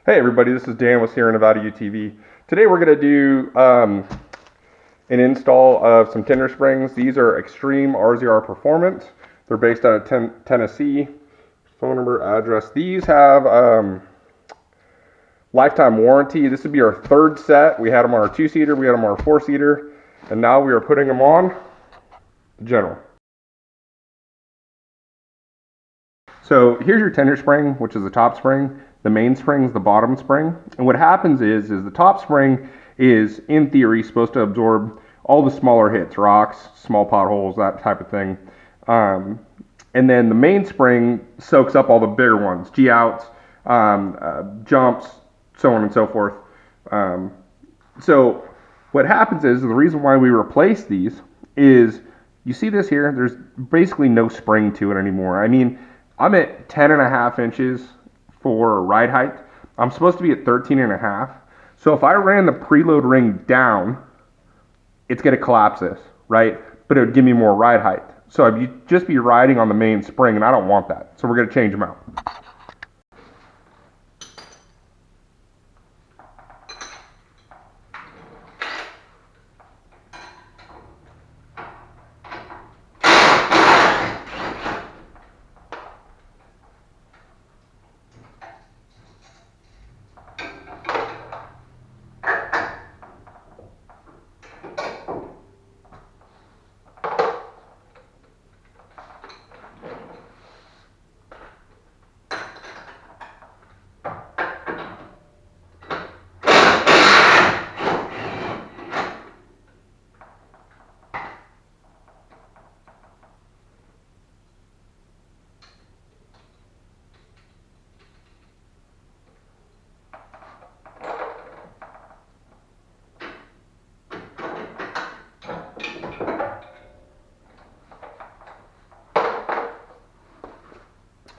Hey everybody, this is Dan with Sierra Nevada UTV. Today we're going to do an install of some Terder springs. These are XtremeRZRperformance. They're based out of Tennessee. Phone number, address. These have lifetime warranty. This would be our third set. We had them on our 2-seater, we had them on our 4-seater, and now we are putting them on the General. So here's your Terder spring, which is the top spring. The main spring is the bottom spring. And what happens is the top spring is, in theory, supposed to absorb all the smaller hits, rocks, small potholes, that type of thing. And then the main spring soaks up all the bigger ones, G-outs, jumps, so on and so forth. So what happens is, the reason why we replace these is, you see this here, there's basically no spring to it anymore. I mean, I'm at 10.5 inches for ride height. I'm supposed to be at 13.5. So if I ran the preload ring down, it's going to collapse this, right? But it would give me more ride height. So I'd just be riding on the main spring, and I don't want that. So we're going to change them out.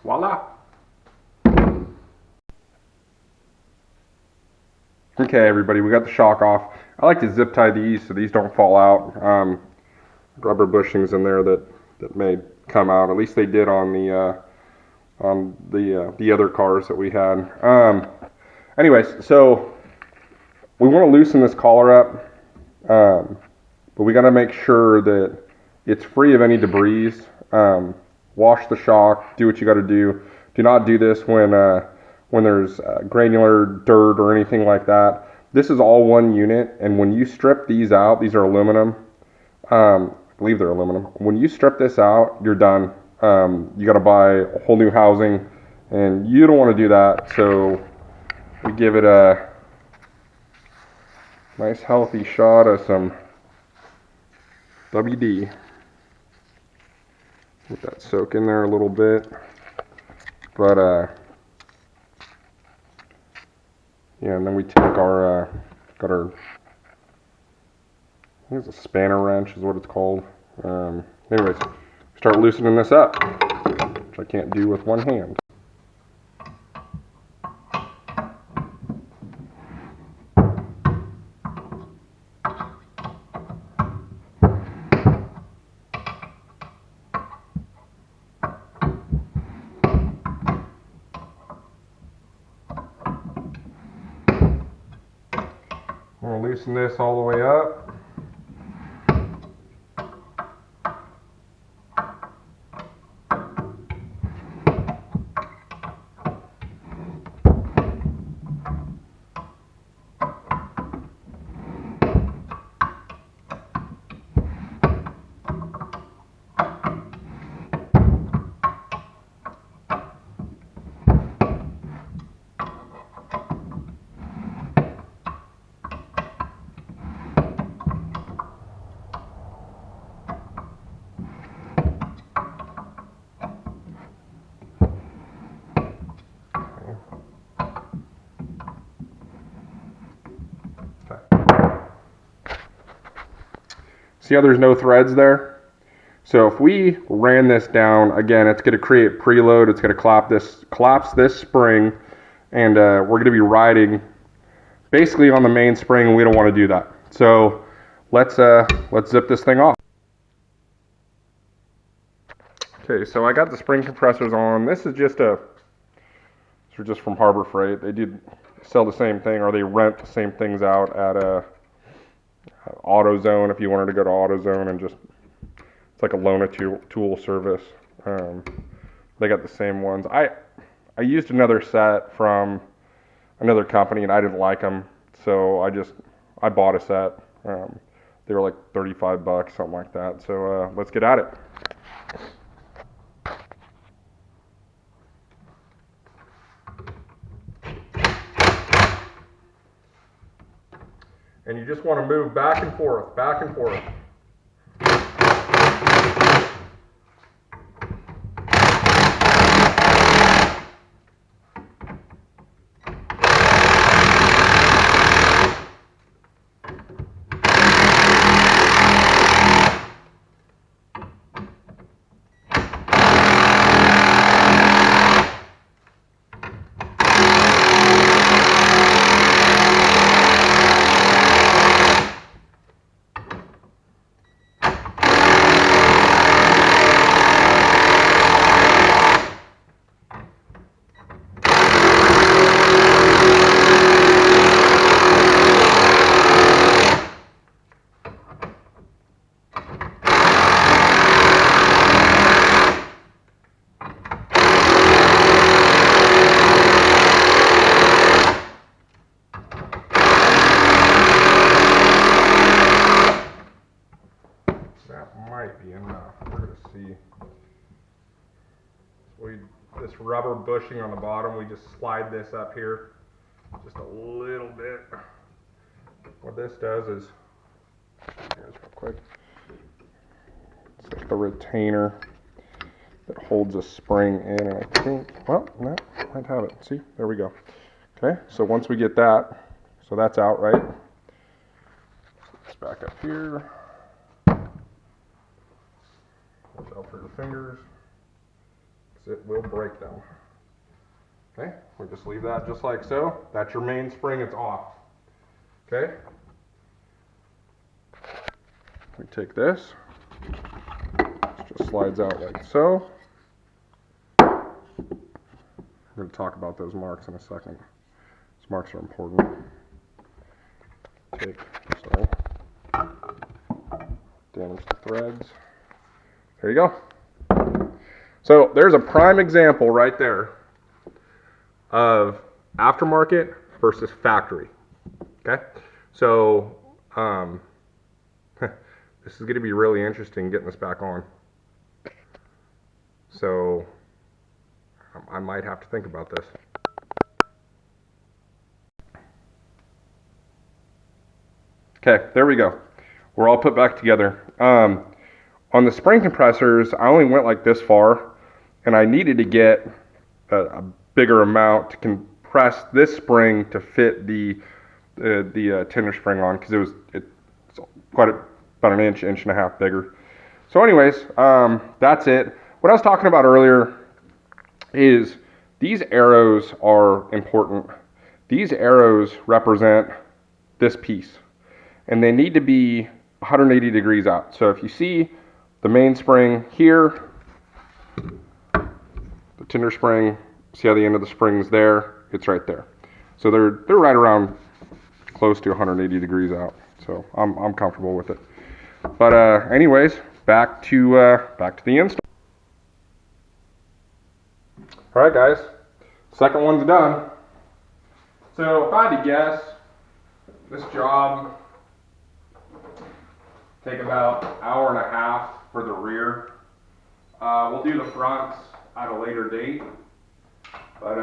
Voila. Okay, everybody, we got the shock off. I like to zip tie these so these don't fall out. Rubber bushings in there that may come out. At least they did on the other cars that we had. Anyways, so we want to loosen this collar up, but we got to make sure that it's free of any debris. Wash the shock, do what you got to do. Do not do this when there's granular dirt or anything like that. This is all one unit, and when you strip these out, these are aluminum. I believe they're aluminum. When you strip this out, you're done. You got to buy a whole new housing, and you don't want to do that. So we give it a nice healthy shot of some WD. Let that soak in there a little bit, but yeah, and then we take our got our, I think it's a spanner wrench is what it's called. Anyways, start loosening this up, which I can't do with one hand. I'm going to loosen this all the way up. See how there's no threads there? So if we ran this down, again, it's going to create preload. It's going to collapse this spring, and we're going to be riding basically on the main spring, and we don't want to do that. So let's zip this thing off. Okay, so I got the spring compressors on. This is just these are just from Harbor Freight. They did sell the same thing, or they rent the same things out at a AutoZone if you wanted to go to AutoZone and just, it's like a loan tool service. They got the same ones. I used another set from another company and I didn't like them, so I bought a set. They were like 35 bucks, something like that. So let's get at it. And you just want to move back and forth, back and forth. Might be enough. We're going to see. This rubber bushing on the bottom, we just slide this up here just a little bit. What this does is, here's real quick, it's like the retainer that holds a spring in, and I think, well, no, might have it. See, there we go. Okay, so once we get that, so that's out, right? Let's back up here. Watch out for your fingers, because it will break them. Okay, we just leave that just like so. That's your main spring, it's off. Okay, we take this, it just slides out like so. I'm going to talk about those marks in a second. Those marks are important. Take, sorry, damage the threads. There you go. So there's a prime example right there of aftermarket versus factory. Okay, so this is going to be really interesting getting this back on. So I might have to think about this. Okay, there we go. We're all put back together. On the spring compressors, I only went like this far, and I needed to get a bigger amount to compress this spring to fit the tender spring on, because it's about an inch and a half bigger. So anyways, that's it. What I was talking about earlier is these arrows are important. These arrows represent this piece, and they need to be 180 degrees out. So if you see the mainspring here, the tender spring, see how the end of the spring's there? It's right there. So they're right around close to 180 degrees out. So I'm comfortable with it. But anyways, back to the install. All right, guys, second one's done. So if I had to guess, this job take about an hour and a half for the rear. We'll do the fronts at a later date, but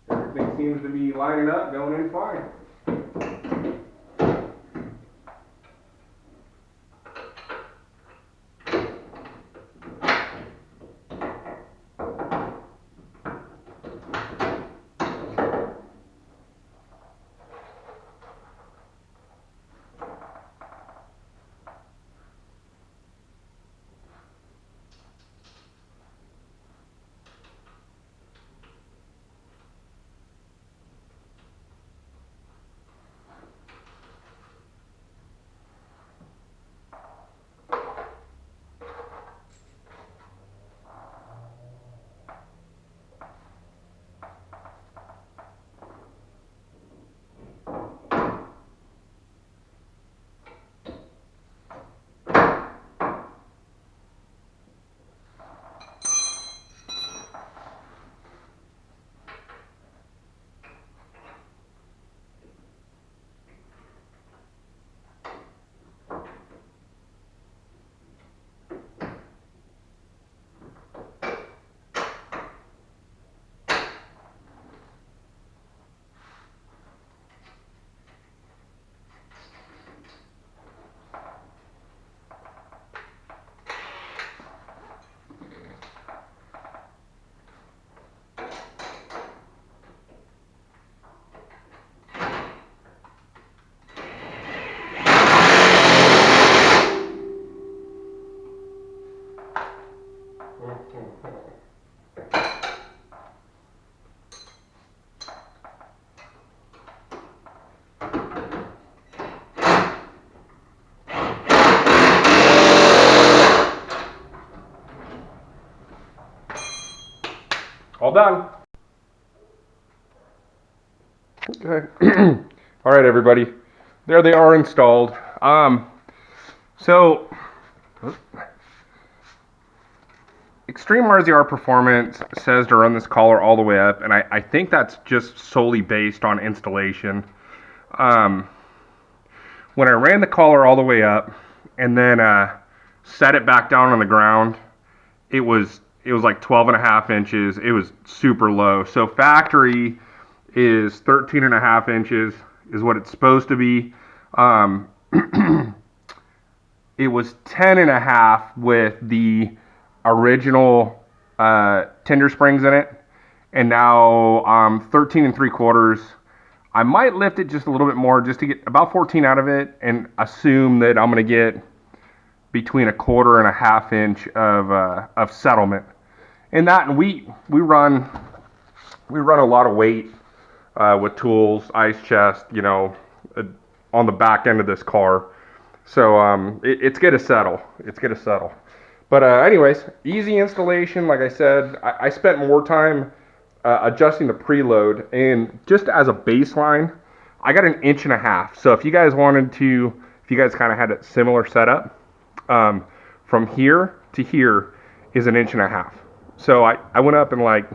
everything seems to be lining up, going in fine. All done. Okay. All right, everybody. There they are installed. So XtremeRZRperformance says to run this collar all the way up, and I think that's just solely based on installation. When I ran the collar all the way up and then set it back down on the ground, it was like 12.5 inches. It was super low. So factory is 13.5 inches is what it's supposed to be. It was 10.5 with the original tender springs in it, and now 13 3/4. I might lift it just a little bit more just to get about 14 out of it, and assume that I'm going to get between 1/4 and 1/2 inch of settlement. And that, and we run a lot of weight with tools, ice chest, you know, on the back end of this car. So it's gonna settle. It's gonna settle. But anyways, easy installation. Like I said, I spent more time adjusting the preload, and just as a baseline, I got 1.5 inches. So if you guys wanted to, if you guys kind of had a similar setup, from here to here is 1.5 inches. So I went up in like,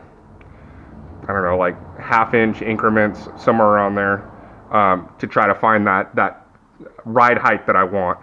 I don't know, like 1/2 inch increments, somewhere around there, to try to find that ride height that I want.